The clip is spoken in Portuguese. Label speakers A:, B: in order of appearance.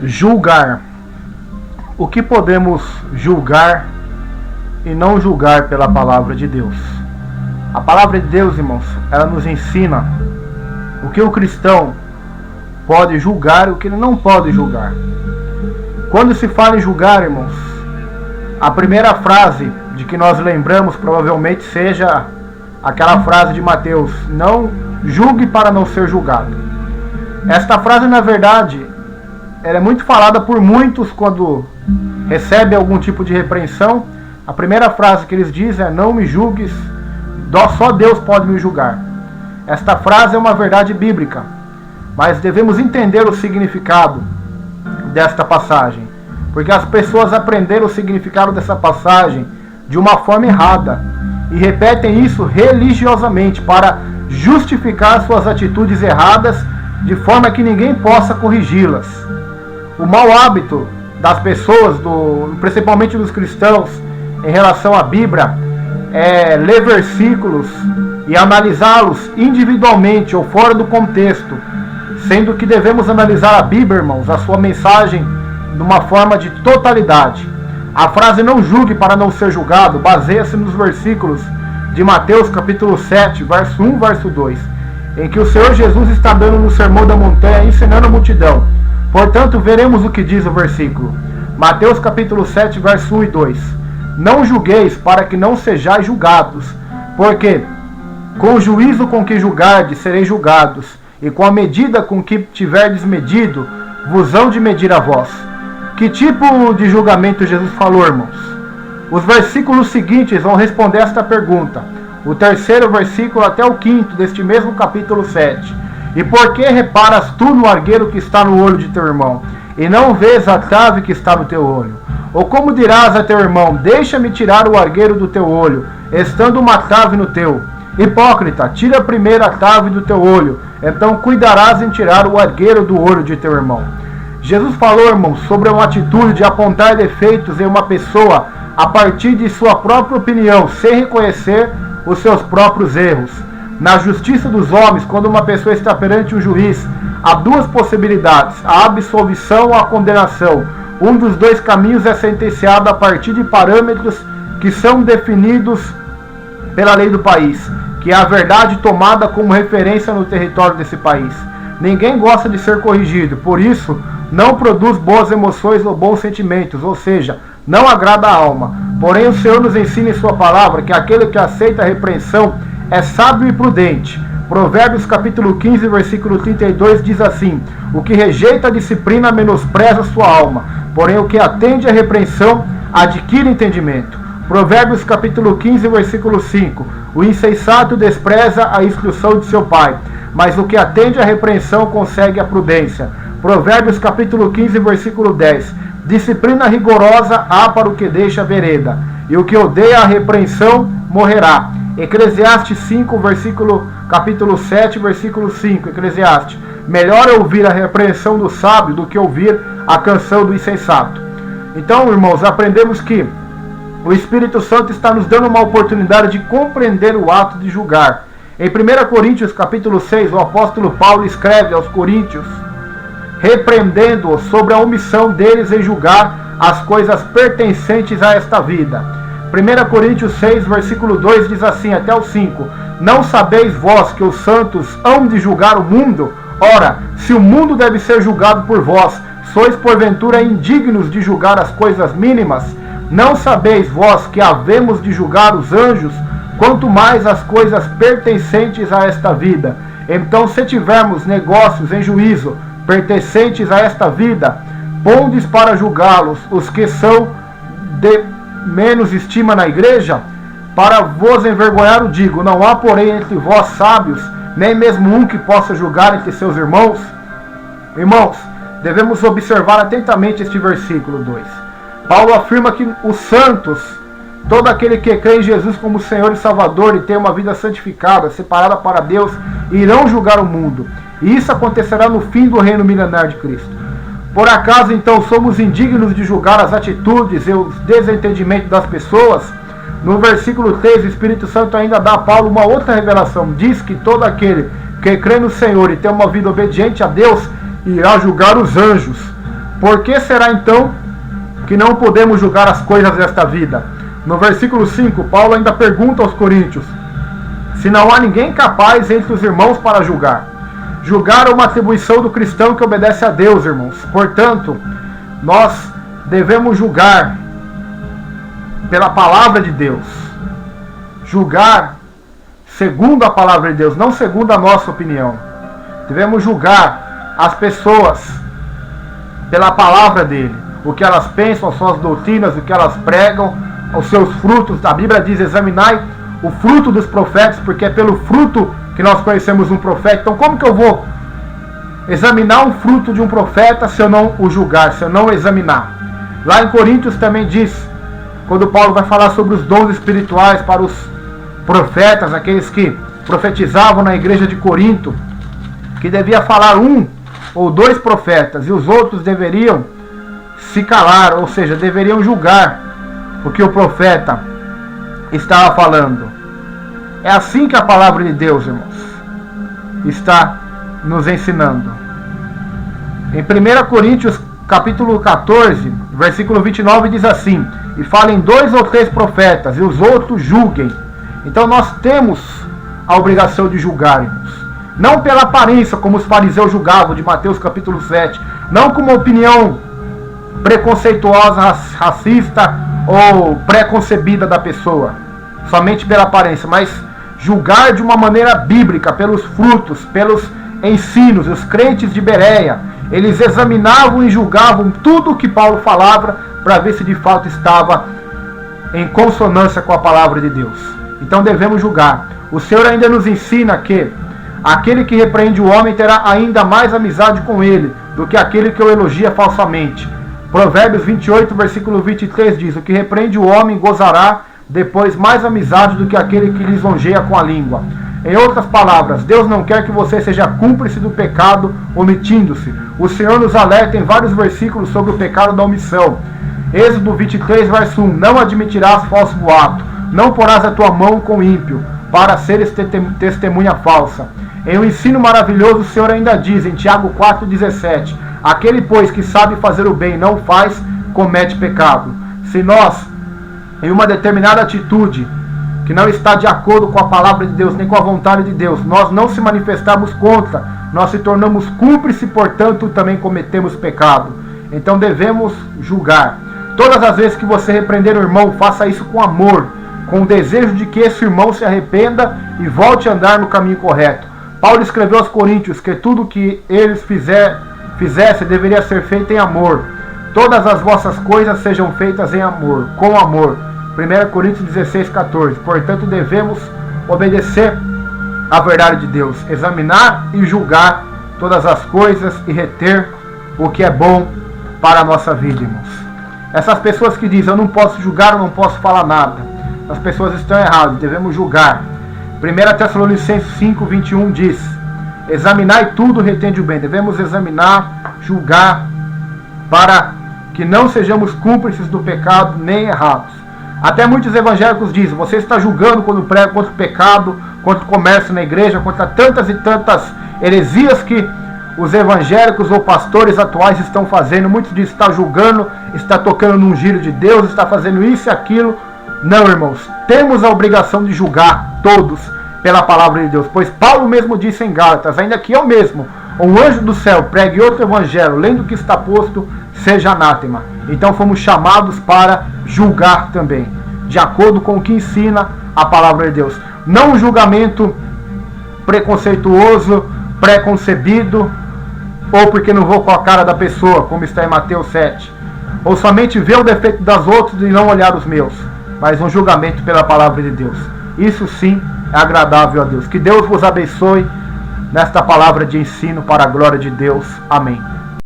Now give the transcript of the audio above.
A: Julgar. O que podemos julgar e não julgar pela palavra de Deus? A palavra de Deus, irmãos, ela nos ensina o que o cristão pode julgar e o que ele não pode julgar. Quando se fala em julgar, irmãos, a primeira frase de que nós lembramos provavelmente seja aquela frase de Mateus: não julgue para não ser julgado. Esta frase, na verdade, ela é muito falada por muitos quando recebem algum tipo de repreensão. A primeira frase que eles dizem é: não me julgues, só Deus pode me julgar. Esta frase é uma verdade bíblica, mas devemos entender o significado desta passagem, porque as pessoas aprenderam o significado dessa passagem de uma forma errada e repetem isso religiosamente para justificar suas atitudes erradas de forma que ninguém possa corrigi-las. O mau hábito das pessoas, principalmente dos cristãos, em relação à Bíblia, é ler versículos e analisá-los individualmente ou fora do contexto, sendo que devemos analisar a Bíblia, irmãos, a sua mensagem de uma forma de totalidade. A frase não julgue para não ser julgado baseia-se nos versículos de Mateus capítulo 7, verso 1, verso 2, em que o Senhor Jesus está dando no Sermão da Montanha, ensinando a multidão. Portanto, veremos o que diz o versículo. Mateus capítulo 7, verso 1 e 2. Não julgueis para que não sejais julgados, porque com o juízo com que julgardes sereis julgados, e com a medida com que tiverdes medido, vos hão de medir a vós. Que tipo de julgamento Jesus falou, irmãos? Os versículos seguintes vão responder esta pergunta. O terceiro versículo até o quinto deste mesmo capítulo 7. E por que reparas tu no argueiro que está no olho de teu irmão, e não vês a trave que está no teu olho? Ou como dirás a teu irmão: deixa-me tirar o argueiro do teu olho, estando uma trave no teu? Hipócrita, tira primeiro a trave do teu olho, então cuidarás em tirar o argueiro do olho de teu irmão. Jesus falou, irmãos, sobre uma atitude de apontar defeitos em uma pessoa a partir de sua própria opinião, sem reconhecer os seus próprios erros. Na justiça dos homens, quando uma pessoa está perante um juiz, há duas possibilidades: a absolvição ou a condenação. Um dos dois caminhos é sentenciado a partir de parâmetros que são definidos pela lei do país, que é a verdade tomada como referência no território desse país. Ninguém gosta de ser corrigido, por isso não produz boas emoções ou bons sentimentos, ou seja, não agrada a alma. Porém, o Senhor nos ensina em sua palavra que aquele que aceita a repreensão é sábio e prudente. Provérbios capítulo 15, versículo 32 diz assim: o que rejeita a disciplina menospreza sua alma, porém o que atende à repreensão adquire entendimento. Provérbios capítulo 15, versículo 5: o insensato despreza a instrução de seu pai, mas o que atende à repreensão consegue a prudência. Provérbios capítulo 15, versículo 10: disciplina rigorosa há para o que deixa a vereda, e o que odeia a repreensão morrerá. Eclesiastes 5, capítulo 7, versículo 5. Eclesiastes: melhor é ouvir a repreensão do sábio do que ouvir a canção do insensato. Então, irmãos, aprendemos que o Espírito Santo está nos dando uma oportunidade de compreender o ato de julgar. Em 1 Coríntios capítulo 6, o apóstolo Paulo escreve aos coríntios, repreendendo-os sobre a omissão deles em julgar as coisas pertencentes a esta vida. 1 Coríntios 6, versículo 2 diz assim até o 5: não sabeis vós que os santos hão de julgar o mundo? Ora, se o mundo deve ser julgado por vós, sois porventura indignos de julgar as coisas mínimas? Não sabeis vós que havemos de julgar os anjos, quanto mais as coisas pertencentes a esta vida? Então, se tivermos negócios em juízo pertencentes a esta vida, pondes para julgá-los os que são de menos estima na igreja? Para vos envergonhar o digo: não há porém entre vós sábios, nem mesmo um que possa julgar entre seus irmãos? Irmãos, devemos observar atentamente este versículo 2. Paulo afirma que os santos, todo aquele que crê em Jesus como Senhor e Salvador e tem uma vida santificada, separada para Deus, irão julgar o mundo. E isso acontecerá no fim do reino milenar de Cristo. Por acaso, então, somos indignos de julgar as atitudes e os desentendimentos das pessoas? No versículo 3, o Espírito Santo ainda dá a Paulo uma outra revelação. Diz que todo aquele que crê no Senhor e tem uma vida obediente a Deus, irá julgar os anjos. Por que será então que não podemos julgar as coisas desta vida? No versículo 5, Paulo ainda pergunta aos coríntios se não há ninguém capaz entre os irmãos para julgar. Julgar é uma atribuição do cristão que obedece a Deus, irmãos. Portanto, nós devemos julgar pela palavra de Deus. Julgar segundo a palavra de Deus, não segundo a nossa opinião. Devemos julgar as pessoas pela palavra dele. O que elas pensam, as suas doutrinas, o que elas pregam, os seus frutos. A Bíblia diz: examinai o fruto dos profetas, porque é pelo fruto que nós conhecemos um profeta. Então como que eu vou examinar um fruto de um profeta se eu não o julgar, se eu não o examinar? Lá em Coríntios também diz, quando Paulo vai falar sobre os dons espirituais para os profetas, aqueles que profetizavam na igreja de Corinto, que devia falar um ou dois profetas e os outros deveriam se calar, ou seja, deveriam julgar o que o profeta estava falando. É assim que a palavra de Deus, irmãos, está nos ensinando. Em 1 Coríntios capítulo 14, versículo 29 diz assim: e falem 2 ou 3 profetas e os outros julguem. Então nós temos a obrigação de julgar, irmãos. Não pela aparência, como os fariseus julgavam, de Mateus capítulo 7. Não com uma opinião preconceituosa, racista ou preconcebida da pessoa, somente pela aparência, mas julgar de uma maneira bíblica, pelos frutos, pelos ensinos. Os crentes de Bereia, eles examinavam e julgavam tudo o que Paulo falava para ver se de fato estava em consonância com a palavra de Deus. Então devemos julgar. O Senhor ainda nos ensina que aquele que repreende o homem terá ainda mais amizade com ele do que aquele que o elogia falsamente. Provérbios 28, versículo 23 diz: o que repreende o homem gozará depois mais amizade do que aquele que lisonjeia com a língua. Em outras palavras, Deus não quer que você seja cúmplice do pecado omitindo-se. O Senhor nos alerta em vários versículos sobre o pecado da omissão. Êxodo 23, verso 1: não admitirás falso boato, não porás a tua mão com o ímpio, para seres testemunha falsa. Em um ensino maravilhoso, o Senhor ainda diz, em Tiago 4,17: aquele, pois, que sabe fazer o bem e não faz, comete pecado. Se nós, em uma determinada atitude que não está de acordo com a palavra de Deus, nem com a vontade de Deus, nós não se manifestarmos contra, nós se tornamos cúmplices, portanto também cometemos pecado. Então devemos julgar. Todas as vezes que você repreender o irmão, faça isso com amor, com o desejo de que esse irmão se arrependa e volte a andar no caminho correto. Paulo escreveu aos Coríntios que tudo que eles fizessem deveria ser feito em amor. Todas as vossas coisas sejam feitas em amor, com amor. 1 Coríntios 16, 14. Portanto, devemos obedecer à verdade de Deus, examinar e julgar todas as coisas e reter o que é bom para a nossa vida, irmãos. Essas pessoas que dizem: eu não posso julgar, eu não posso falar nada, as pessoas estão erradas, devemos julgar. 1 Tessalonicenses 5, 21 diz: examinai tudo, retende o bem. Devemos examinar, julgar, para que não sejamos cúmplices do pecado nem errados. Até muitos evangélicos dizem: você está julgando quando prega contra o pecado, contra o comércio na igreja, contra tantas e tantas heresias que os evangélicos ou pastores atuais estão fazendo. Muitos dizem: está julgando, está tocando num giro de Deus, está fazendo isso e aquilo. Não, irmãos, temos a obrigação de julgar todos pela palavra de Deus, pois Paulo mesmo disse em Gálatas: ainda que eu mesmo, um anjo do céu, pregue outro evangelho, além do que está posto, seja anátema. Então fomos chamados para julgar também, de acordo com o que ensina a palavra de Deus. Não um julgamento preconceituoso, preconcebido, ou porque não vou com a cara da pessoa, como está em Mateus 7, ou somente ver o defeito das outras e não olhar os meus, mas um julgamento pela palavra de Deus. Isso sim é agradável a Deus. Que Deus vos abençoe nesta palavra de ensino para a glória de Deus. Amém.